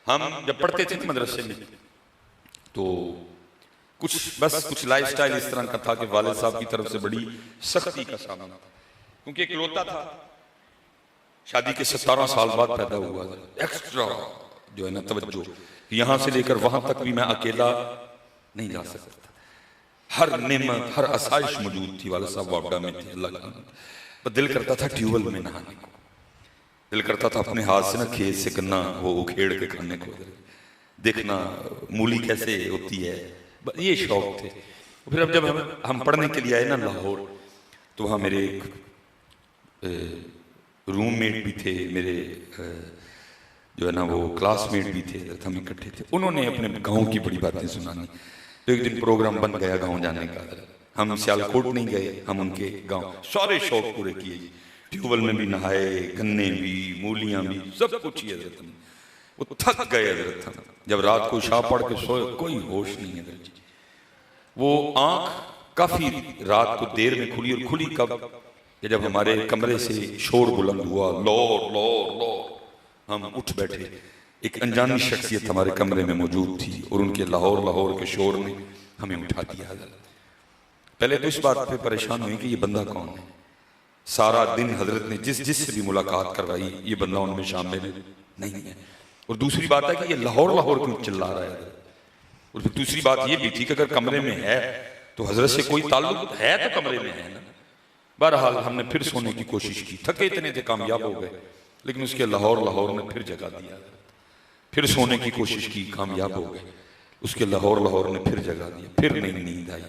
ہم جب پڑھتے تھے مدرسے میں تو کچھ لائف سٹائل اس طرح کا تھا کہ والد صاحب کی طرف سے بڑی سختی کا سامنا تھا، کیونکہ ایک لوتا تھا، شادی کے 17 سال بعد پیدا ہوا، ایکسٹرا جو ہے نا توجہ، یہاں سے لے کر وہاں تک بھی میں اکیلا نہیں جا سکتا تھا، ہر نعمت ہر آسائش موجود تھی، والد صاحب واپڈا میں تھے، اللہ کا دل کرتا تھا ٹیوبل میں نہانے کو، دل کرتا تھا اپنے ہاتھ سے نا کھیت سے گنا وہ اکھیڑ کے کھانے کو، دیکھنا مولی کیسے ہوتی ہے، یہ شوق تھے۔ پھر اب جب ہم پڑھنے کے لیے آئے نا لاہور، تو وہاں میرے ایک روم میٹ بھی تھے، میرے جو ہے نا وہ کلاس میٹ بھی تھے، ہم اکٹھے تھے، انہوں نے اپنے گاؤں کی بڑی باتیں سنانی۔ تو ایک دن پروگرام بن گیا گاؤں جانے کا، ہم سیالکوٹ نہیں گئے، ہم ان کے گاؤں سارے شوق پورے کیے، ٹیوبل میں بھی نہائے، گنے بھی، مولیاں بھی، سب کچھ ہی حضرت نے، وہ تھک گئے حضرت ہم، جب رات کو عشاء پڑھ کے سوئے کوئی ہوش نہیں ہے، وہ آنکھ کافی رات کو دیر میں کھلی، اور کھلی کب کہ جب ہمارے کمرے سے شور بلند ہوا، لور لور لور، ہم اٹھ بیٹھے، ایک انجانی شخصیت ہمارے کمرے میں موجود تھی، اور ان کے لاہور لاہور کے شور نے ہمیں اٹھا دیا حضرت۔ پہلے تو اس بات پہ پریشان ہوئی کہ یہ بندہ کون ہے، سارا دن حضرت نے جس سے بھی ملاقات کروائی یہ بندہ ان میں شامل نہیں ہے، اور دوسری بات ہے کہ یہ لاہور لاہور کیوں چلا رہا ہے، اور پھر دوسری بات یہ بھی تھی کہ اگر کمرے میں ہے تو حضرت سے کوئی تعلق ہے تو کمرے میں ہے نا۔ بہرحال ہم نے پھر سونے کی کوشش کی، تھکے اتنے تھے کامیاب ہو گئے، لیکن اس کے لاہور لاہور نے پھر جگہ دیا، پھر سونے کی کوشش کی، کامیاب ہو گئے، اس کے لاہور لاہور نے پھر جگہ دیا، پھر نہیں نیند آئی،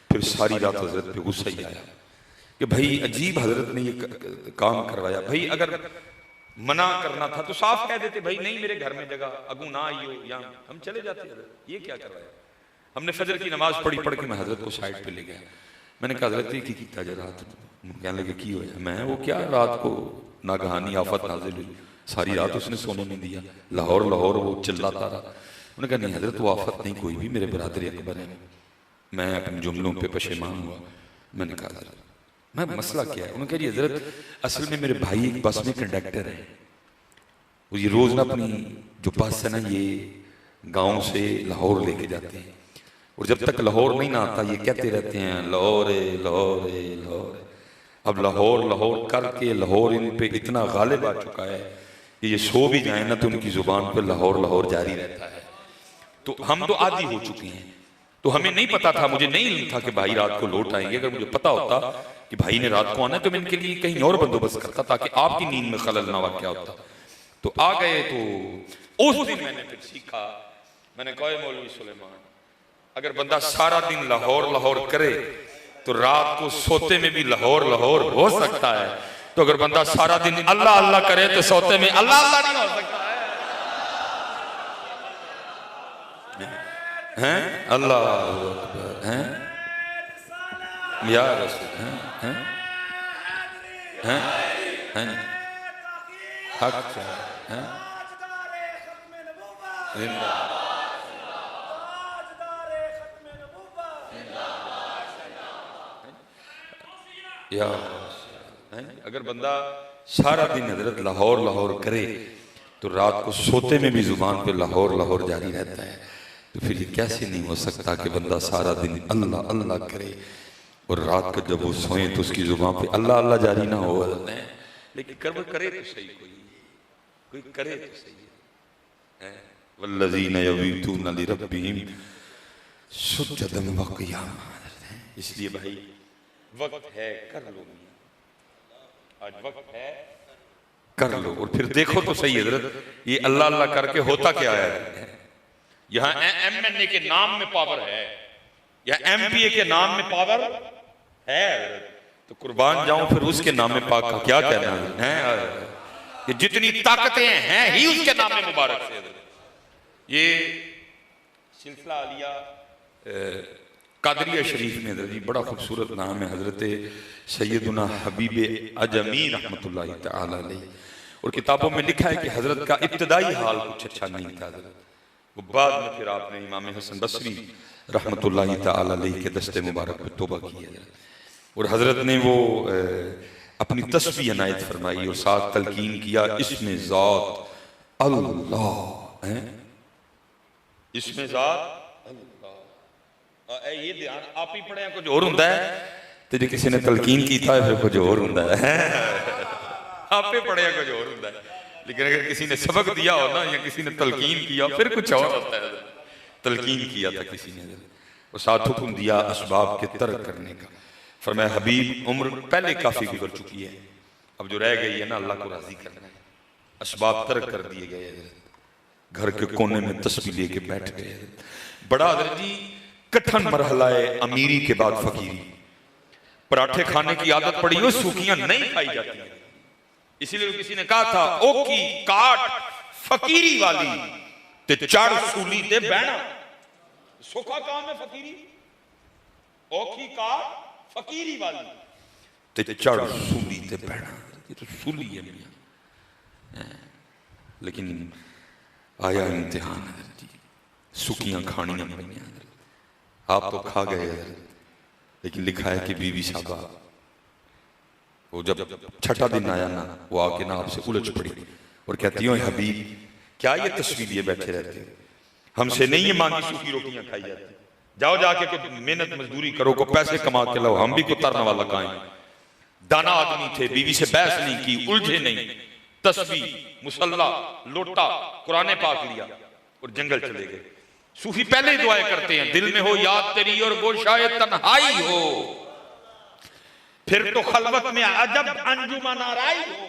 پھر ساری رات حضرت پہ غصہ ہی آیا کہ بھائی عجیب حضرت نے یہ کام کروایا، بھائی اگر منع کرنا تھا تو صاف کہہ دیتے بھائی نہیں میرے گھر میں جگہ اگو نہ آئی ہو، یا ہم چلے جاتے حضرت، یہ کیا کروایا۔ ہم نے فجر کی نماز پڑھ کے میں حضرت کو سائڈ پہ لے گیا، میں نے کہا حضرت یہ کی کیتا جا رات، کہنے لگے کی ہویا، میں وہ کیا رات کو ناگہانی آفت نازل ہوئی، ساری رات اس نے سونے نہیں دیا، لاہور لاہور وہ چلاتا رہا۔ انہوں نے کہا نہیں حضرت وہ آفت نہیں کوئی بھی، میرے برادر اکبر ہیں، میں اپنے جملوں پہ پشیمان ہوا۔ میں نے کہا حضرت میں مسئلہ کیا ہے، انہوں نے کہا جی حضرت اصل میں میرے بھائی ایک بس میں کنڈکٹر ہے، وہ یہ روز نہ اپنی جو بس ہے نا یہ گاؤں سے لاہور لے کے جاتے ہیں، اور جب تک لاہور نہیں نہ آتا یہ کہتے رہتے ہیں لاہور لاہور لاہور، اب لاہور لاہور کر کے لاہور ان پہ اتنا غالب آ چکا ہے کہ یہ سو بھی جائیں نا تو ان کی زبان پہ لاہور لاہور جاری رہتا ہے، تو ہم تو عادی ہو چکے ہیں، تو ہمیں نہیں پتا تھا، مجھے نہیں علم تھا کہ بھائی رات کو لوٹ آئیں گے، اگر مجھے پتا ہوتا کہ بھائی نے رات کو آنا ہے تو میں ان کے لیے کہیں اور بندوبست کرتا تاکہ آپ کی نیند میں خلل نہ واقع ہوتا، تو آ گئے۔ تو اس دن میں نے پھر سیکھا، میں نے کہا مولوی سلیمان اگر بندہ سارا دن لاہور لاہور کرے تو رات کو سوتے میں بھی لاہور لاہور ہو سکتا ہے، تو اگر بندہ سارا دن اللہ اللہ کرے تو سوتے میں اللہ اللہ نہیں ہو سکتا ہے، اللہ اکبر ہیں یا رسول ہیں حق ہیں یا اگر بندہ سارا دن حضرت لاہور لاہور کرے تو رات کو سوتے میں بھی زبان پہ لاہور لاہور جاری رہتا ہے، تو پھر یہ کیسے نہیں ہو سکتا کہ بندہ سارا دن اللہ اللہ کرے اور رات کو جب وہ سوئیں تو اس کی زبان پہ اللہ اللہ جاری نہ ہو، لیکن کرے تو صحیح، کوئی کرے تو صحیح ہے۔ والذین یبیتون لربہم سجدا وقیاما، اس لیے بھائی وقت ہے کر لو، آج وقت ہے کر لو، اور پھر دیکھو تو صحیح حضرت یہ اللہ اللہ کر کے ہوتا کیا ہے، یہاں ایم این اے کے نام میں پاور ہے یا ایم پی اے کے نام میں پاور ہے، تو قربان جاؤں پھر اس کے نام پاک کا کیا کہنا ہے، کہ جتنی طاقتیں ہیں ہی اس کے نام مبارک سے۔ یہ سلسلہ عالیہ قادریہ شریف میں حضرت بڑا خوبصورت نام ہے، حضرت سیدنا حبیب عجمی رحمت اللہ تعالی علیہ، اور کتابوں میں لکھا ہے کہ حضرت کا ابتدائی حال کچھ اچھا نہیں تھا حضرت، وہ بعد میں پھر آپ نے امام حسن بصری رحمت اللہ تعالی علیہ کے دست مبارک پہ توبہ کی ہے، اور حضرت نے وہ اپنی تسبیح عنایت فرمائی اور ساتھ تلقین کیا اسم ذات اللہ اس میں ذات اللہ، یہ دھیان آپ ہی پڑھیں کچھ اور ہوتا ہے تو جو کسی نے تلقین کیتا ہے پھر کچھ اور ہوتا ہے، آپ ہی پڑھیں کچھ اور ہوتا ہے، لیکن اگر کسی نے سبق دیا ہو نا یا کسی نے تلقین کیا پھر کچھ اور ہوتا ہے۔ تلقین کیا تھا کسی نے، وہ ساتھ حکم دیا اسباب کے ترک کرنے کا، فرمایا حبیب عمر پہلے کافی گزر چکی ہے، اب جو رہ گئی ہے نا اللہ کو راضی کرنا ہے، اسباب ترک کر دیے گئے حضرت، گھر کے کونے میں تسبیح لے کے بیٹھ گئے حضرت۔ بڑا حضرت جی کٹھن مرحلہ ہے امیری کے بعد فقیری، پراٹھے کھانے کی عادت پڑی ہو، سوکھیاں نہیں کھائی جاتی ہیں، اسی لئے کسی نے کہا تھا او کی کاٹ فقیری والی تے چڑ سولی تے بہنا، سوکھا کام ہے فقیری، او کی کاٹ فقیری والی تے چڑ سولی تے بہنا، یہ تو سولی ہے میاں، لیکن آیا امتحان حضرت جی، سکیاں کھانیاں پڑیاں حضرت، آپ تو کھا گئے حضرت، لیکن لکھا ہے کہ بی بی صاحبہ وہ جب چھٹا دن آیا نا وہ آکے نا آپ سے الجھ پڑی اور کہتی ہوں حبیب کیا یہ تصویر لیے بیٹھے رہتے، ہم سے نہیں یہ مانگی سوکھی روٹیاں کھائی جاتی، جاؤ جا کے کوئی محنت مزدوری کرو، کو پیسے کما کے لاؤ، ہم بھی کو ترنے والا کھائیں۔ دانا آدمی تھے، بیوی سے بحث نہیں کی، الجھے نہیں، تسبیح مسلح لوٹا قرآن پاک لیا اور جنگل چلے گئے۔ صوفی پہلے ہی دعائیں کرتے ہیں دل میں ہو یاد تیری اور گوشائے تنہائی ہو، پھر تو خلوت میں عجب انجمن آرائی ہو،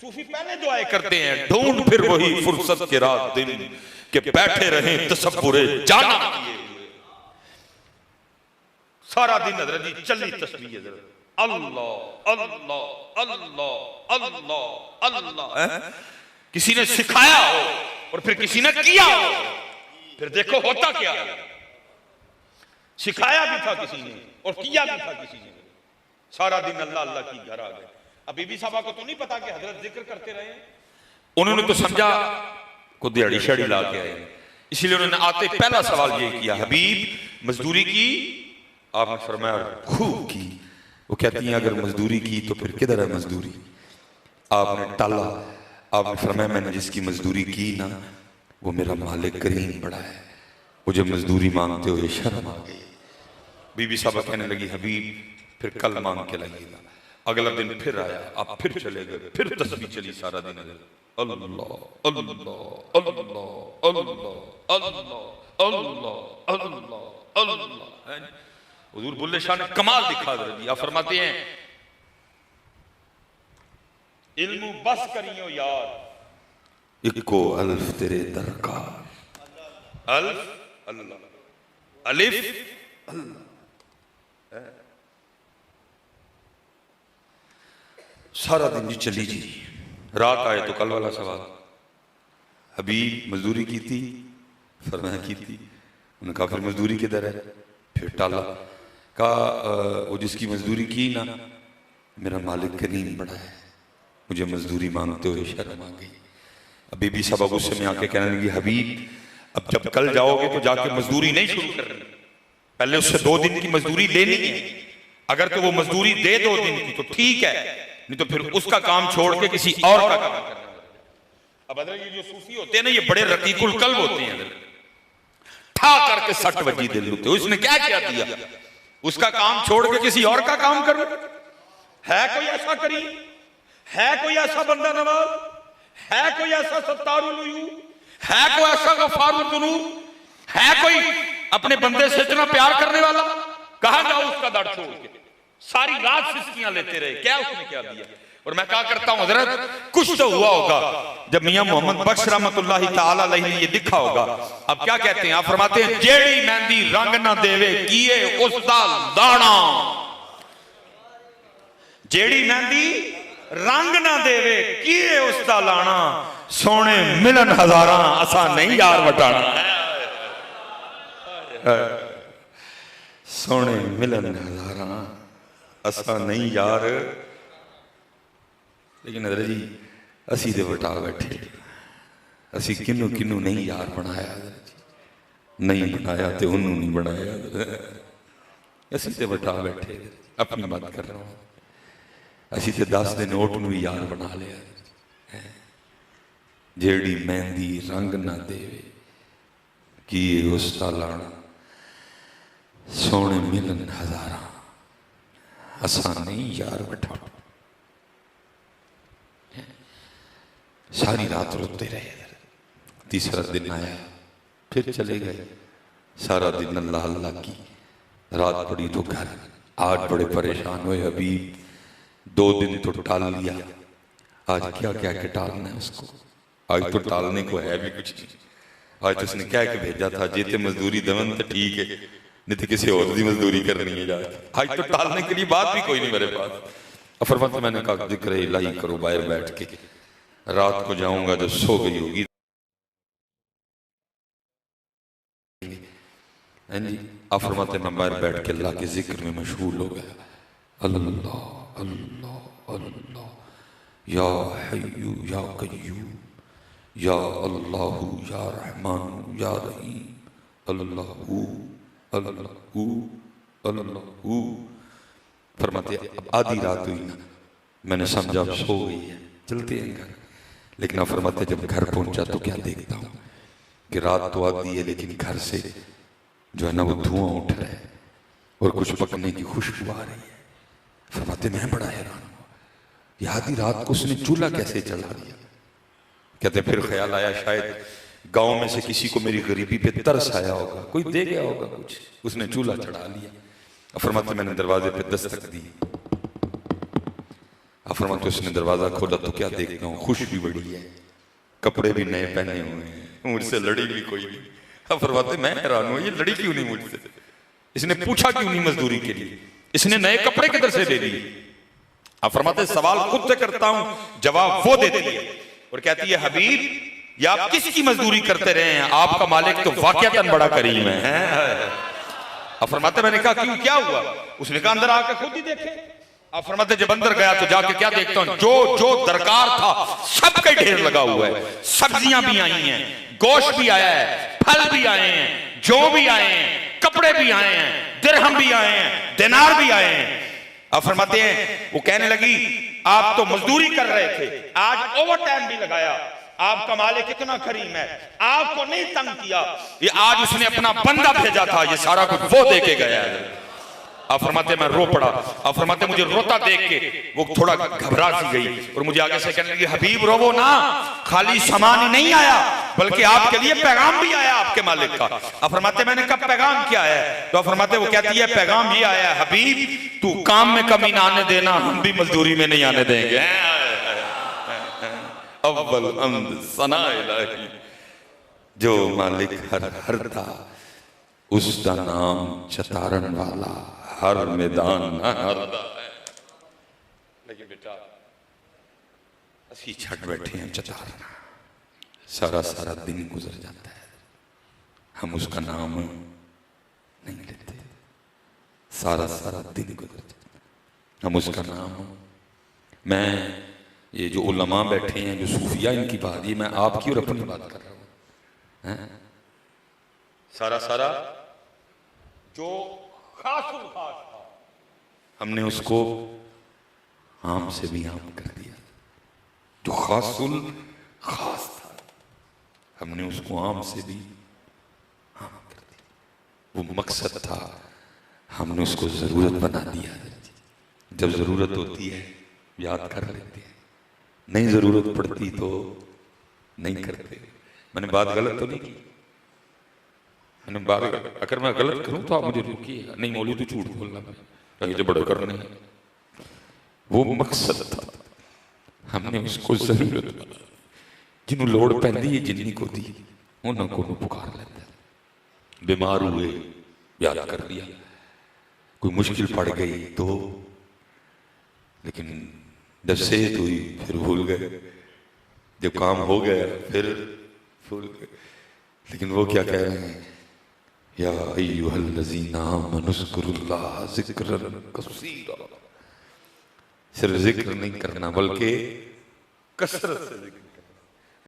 صوفی پہلے دعائیں کرتے ہیں ڈھونڈ پھر وہی فرصت کے رات دن کہ بیٹھے رہیں تصور جانا کیے ہوئے، سارا دن حضرت جی چلی تسبیح حضرت، اللہ اللہ اللہ اللہ اللہ، کسی نے سکھایا ہو اور پھر کسی نے کیا ہو، پھر دیکھو ہوتا کیا ہے، سکھایا بھی تھا کسی نے اور کیا بھی تھا کسی نے، سارا دن اللہ اللہ کی گھر آ گئے۔ اب بی بی صاحبہ کو تو نہیں پتا کہ حضرت ذکر کرتے رہے، انہوں نے تو سمجھا کو دیڑی شڑی لا کے آئے، اسی لئے انہوں نے آتے پہلا سوال یہ کیا حبیب مزدوری کی، آپ نے فرمایا خوب کی، وہ کہتی ہیں اگر مزدوری کی تو پھر کدھر ہے مزدوری، آپ نے ٹالا، آپ نے فرمایا میں نے جس کی مزدوری کی نا وہ میرا مالک کریم بڑا ہے، مجھے مزدوری مانگتے ہوئے شرم آ گئی۔ بی بی صاحبہ کہنے لگی حبیب پھر کل مانگ کے لگے گا، اگلا دن پھر آیا، آپ پھر چلے گئے، پھر تسبیح چلی سارا دن، اللہ اللہ اللہ اللہ اللہ اللہ اللہ اللہ۔ حضور بلے شاہ نے کمال دکھا دیا، فرماتے ہیں علم بس کریو یار اکو الف تیرے درکار، الف اللہ الف اللہ، سارا دن جی چلی جی، رات آئے تو کل والا سوال، حبیب مزدوری کی تھی، فرمایا کی تھی، انہوں نے کہا پھر مزدوری کدھر ہے، پھر ٹالا، کہا وہ جس کی مزدوری کی نا میرا مالک کریم بڑا ہے، مجھے مزدوری مانگتے ہوئے شرم آ گئی۔ اب بی بی صاحبہ غصے میں آ کے کہنے لگی حبیب اب جب کل جاؤ گے تو جا کے مزدوری نہیں شروع کرنی، پہلے اس سے 2 دن کی مزدوری لینی ہے، اگر تو وہ مزدوری دے 2 دن کی تو ٹھیک ہے، نہیں تو پھر اس کا کام چھوڑ کے کسی اور کا کام کرنا۔ اب حضرت یہ جو صوفی ہوتے ہیں نا یہ بڑے رقیق القلب ہوتے ہیں، ٹھا کر کے سٹ وجی دل ہوتے، اس نے کیا کیا دیا، اس کا کام چھوڑ کے کسی اور کا کام کرو، ہے کوئی ایسا کریم، ہے کوئی ایسا بندہ نواز، ہے کوئی ایسا ستار العیوب، ہے کوئی ایسا غفار الذنوب، ہے کوئی اپنے بندے سے اتنا پیار کرنے والا، کہاں جاؤ اس کا در چھوڑ کے، ساری رات سسکیاں لیتے رہے، کیا اس نے کیا دیا۔ اور میں کہا کرتا ہوں حضرت کچھ تو ہوا ہوگا جب میاں محمد بخش رحمت اللہ تعالیٰ علیہ نے یہ دکھا ہوگا۔ اب کیا کہتے ہیں، آپ فرماتے ہیں جیڑی مہندی رنگ نہ دیوے کیے اس دا دانا، جیڑی مہندی رنگ نہ دیوے کیے اس دا لانا، سونے ملن ہزاراں اسا نہیں یار وٹانا، سونے ملن ہزاراں اسا نہیں یار، لیکن حضرت جی اسی دے وٹا بیٹھے، اسی کنو کنو نہیں یار بنایا، حضرت جی نہیں بنایا تے انہوں نہیں بنایا، اسی دے وٹا بیٹھے، اپنی بات کر رہا ہوں، اسی تے 10 دے نوٹ نو یار بنا لیا، جیڑی مہندی رنگ نہ دے کی غصہ لانا سونے ملن ہزاراں آسان نہیں یار بٹھا ساری رات روتے رہے تیسرا دن آیا پھر چلے گئے سارا دن اللہ اللہ کی رات پڑی تو گھر آج بڑے پریشان ہوئے حبیب 2 دن تو ٹال لیا آج کیا کیا کہ ٹالنا ہے اس کو آج تو ٹالنے کو ہے بھی کچھ نہیں آج تو اس نے کیا کہ بھیجا تھا جیتے مزدوری دون تو ٹھیک ہے نہیں تو کسی اور دی مزدوری کرنی ہے جائے آج تو ٹالنے کے لیے بات بھی کوئی نہیں میرے پاس فرماتے میں نے کہا ذکر الہی کرو باہر بیٹھ کے رات کو جاؤں گا جو سو گئی ہوگی آپ فرماتے میں باہر بیٹھ کے اللہ کے ذکر میں مشغول ہو گیا اللہ اللہ اللہ یا حیو یا قیوم یا اللہ یا رحمان یا رحیم اللہ اللہ اللہ فرماتے اب آدھی رات ہوئی نا میں نے سمجھا اب سو گئی ہے چلتے ہیں گھر لیکن آپ فرماتے جب گھر پہنچا تو کیا دیکھتا ہوں کہ رات تو آدھی ہے لیکن گھر سے جو ہے نا وہ دھواں اٹھ رہا ہے اور کچھ پکنے کی خوشبو آ رہی ہے فرماتے میں بڑا حیران ہوں یہ آدھی رات کو اس نے چولہا کیسے جلا دیا کہتے پھر خیال آیا شاید گاؤں میں سے کسی کو میری غریبی پہ ترس آیا ہوگا کوئی دے گیا ہوگا کچھ اس نے چولہا چڑھا لیا فرماتے میں نے دروازے پہ دستک دی فرماتے اس نے دروازہ کھولا تو کیا دیکھتا ہوں خوش بھی بڑی ہے کپڑے بھی نئے پہنے ہوئے ہیں مجھ سے لڑی بھی کوئی نہیں فرماتے میں حیران ہوں یہ لڑی کیوں نہیں مجھ سے اس نے پوچھا کیوں نہیں مزدوری کے لیے اس نے نئے کپڑے کدھر سے دے دیے آپ فرماتے سوال خود سے کرتا ہوں جواب وہ دیتی ہے اور کہتی ہے حبیب یہ آپ کس کی مزدوری کرتے رہے ہیں آپ کا مالک تو واقعتاً بڑا کریم ہے آپ فرماتے میں نے کہا کیوں کیا ہوا اس نے کہا اندر آ کے خود ہی دیکھے آپ فرماتے جب اندر گیا تو جا کے کیا دیکھتا ہوں جو درکار تھا سب کا ڈھیر لگا ہوا ہے سبزیاں بھی آئی ہیں گوشت بھی آیا ہے پھل بھی آئے ہیں جو بھی آئے ہیں کپڑے بھی آئے ہیں درہم بھی آئے ہیں دینار بھی آئے ہیں آپ فرماتے ہیں وہ کہنے لگی آپ تو مزدوری کر رہے تھے آج اوور ٹائم بھی لگایا آپ کا مالک اتنا کریم ہے آپ کو نہیں تنگ کیا یہ آج اس نے اپنا بندہ بھیجا تھا یہ سارا کچھ وہ دے کے گیا ہے آپ فرماتے میں رو پڑا آپ فرماتے مجھے روتا دیکھ کے وہ تھوڑا گھبرا سی گئی اور مجھے آگے سے کہنے لگی حبیب رو نا خالی سامان ہی نہیں آیا بلکہ آپ کے لیے پیغام بھی آیا آپ کے مالک کا آپ فرماتے میں نے کب پیغام کیا ہے تو آپ فرماتے وہ کہتی ہے پیغام یہ آیا ہے حبیب تو کام میں کمی نہ آنے دینا ہم بھی مزدوری میں نہیں آنے دیں گے اول حمد ثنا الہی جو مالک ہر تھا اس دا نام چتارن والا ہر میدان نہ ہردا ہے لیکن بیٹا اسی چھٹ بیٹھے ہیں چتارن سارا دن گزر جاتا ہے ہم اس کا نام نہیں لیتے سارا دن گزر جاتا ہے ہم اس کا نام میں یہ جو علماء بیٹھے ہیں جو صوفیہ ان کی بات یہ میں آپ کی اور اپنی بات کر رہا ہوں سارا جو خاص الخاص تھا ہم نے اس کو عام سے بھی عام کر دیا جو خاص الخاص تھا ہم نے اس کو عام سے بھی عام کر دیا وہ مقصد تھا ہم نے اس کو ضرورت بنا دیا جب ضرورت ہوتی ہے یاد کر لیتے ہیں نہیں ضرورت پڑتی تو نہیں کرتے میں نے بات غلط تو نہیں کی میں نے بات اگر میں غلط کروں تو آپ مجھے روکیے گا نہیں مولوی تو جھوٹ بولنا کہیں جو بڑے کرنے ہیں وہ مقصد تھا ہم نے اس کو ضرورت بنا جنہوں لوڑ پہندی ہے جنہی کو دی انہوں کو پکار لیتا ہے بیمار ہوئے یاد کر لیا کوئی مشکل پڑ گئی تو لیکن جب صحت ہوئی پھر بھول گئے جب کام ہو گیا پھر بھول گئے لیکن وہ کیا کہہ رہے ہیں یا ایوہ الذین آمنوا اذکروا اللہ ذکرا کثیرا صرف ذکر نہیں کرنا بلکہ کثرت سے ذکر